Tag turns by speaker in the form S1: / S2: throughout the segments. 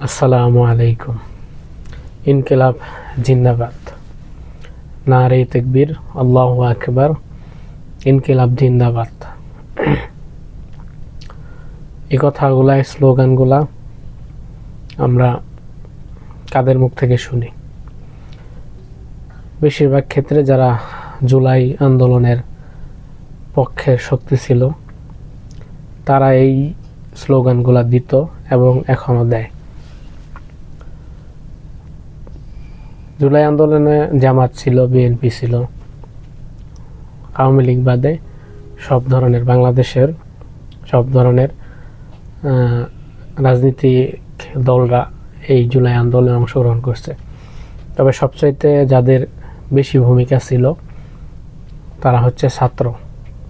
S1: আসসালামু আলাইকুম। ইনকিলাব জিন্দাবাদ, নারে তাকবীর, আল্লাহু আকবার, ইনকিলাব জিন্দাবাদ। এই কথাগুলা, এই স্লোগানগুলা আমরা কাদের মুখ থেকে শুনি? বেশিরভাগ ক্ষেত্রে যারা জুলাই আন্দোলনের পক্ষে শক্তি ছিল তারা এই স্লোগানগুলা দিত এবং এখনো দেয়। জুলাই আন্দোলনে জামাত ছিল, বিএনপি ছিল, আওয়ামী লীগ বাদে সব ধরনের বাংলাদেশের সব ধরনের রাজনীতিক দলরা এই জুলাই আন্দোলনে অংশগ্রহণ করছে। তবে সবচাইতে যাদের বেশি ভূমিকা ছিল তারা হচ্ছে ছাত্র,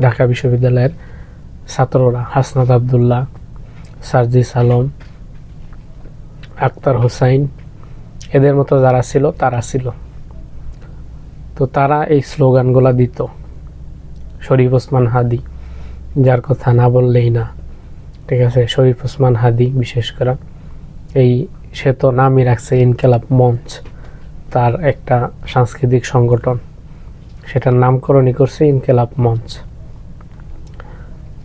S1: ঢাকা বিশ্ববিদ্যালয়ের ছাত্ররা। হাসনাত আবদুল্লাহ, সার্জিস আলম, আক্তার হোসাইন, এদের মতো যারা ছিল তারা ছিল। তো তারা এই স্লোগানগুলা দিত। শরীফ ওসমান হাদি, যার কথা না বললেই না, ঠিক আছে? শরীফ ওসমান হাদি বিশেষ করে সে তো নামই রাখছে ইনকিলাব মঞ্চ, তার একটা সাংস্কৃতিক সংগঠন, সেটার নামকরণই করছে ইনকিলাব মঞ্চ।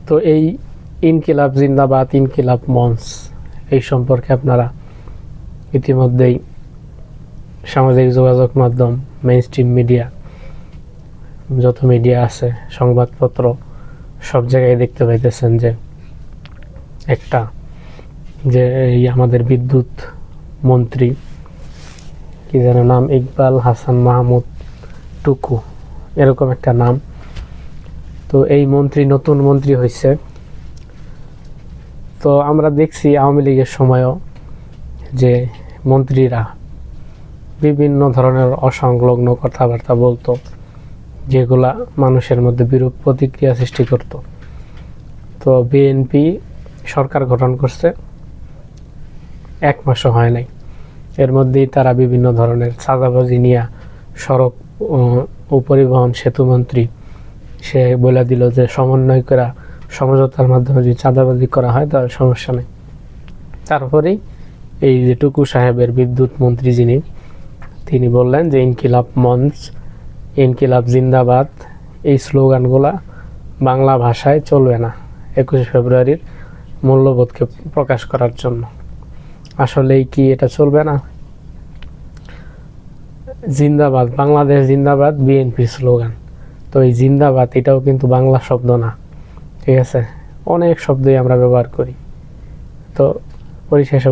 S1: তো এই ইনকিলাব জিন্দাবাদ, ইনকিলাব মঞ্চ, এই সম্পর্কে আপনারা ইতিমধ্যেই সামাজিক যোগাযোগ মাধ্যম, মেইনস্ট্রিম মিডিয়া, যত মিডিয়া আছে, সংবাদপত্র, সব জায়গায় দেখতে পাইতেছেন যে এই আমাদের বিদ্যুৎ মন্ত্রী, কি যেন নাম, ইকবাল হাসান মাহমুদ টুকু, এরকম একটা নাম। তো এই মন্ত্রী নতুন মন্ত্রী হয়েছে। তো আমরা দেখছি আওয়ামী লীগের সময়ও যে মন্ত্রীরা বিভিন্ন ধরনের অসংলগ্ন কথাবার্তা বলতো, যেগুলা মানুষের মধ্যে বিরূপ প্রতিক্রিয়া সৃষ্টি করত। তো বিএনপি সরকার গঠন করছে, 1 মাসও হয় নাই, এর মধ্যেই তারা বিভিন্ন ধরনের চাঁদাবাজি নিয়ে, সড়ক ও পরিবহন সেতুমন্ত্রী সে বলে দিল যে সমন্বয় করা, সমঝোতার মাধ্যমে যদি চাঁদাবাজি করা হয় তাহলে সমস্যা নেই। তারপরেই এই যে টুকু সাহেবের বিদ্যুৎ মন্ত্রী তিনি বললেন যে ইনকিলাব মঞ্চ, ইনকিলাব জিন্দাবাদ, এই স্লোগানগুলা বাংলা ভাষায় চলবে না 21 ফেব্রুয়ারির মূল্যবোধকে প্রকাশ করার জন্য। আসলেই কি এটা চলবে না? জিন্দাবাদ, বাংলাদেশ জিন্দাবাদ বিএনপি স্লোগান। তো এই জিন্দাবাদ এটাও কিন্তু বাংলা শব্দ না, ঠিক আছে? অনেক শব্দই আমরা ব্যবহার করি। তো পরিশেষে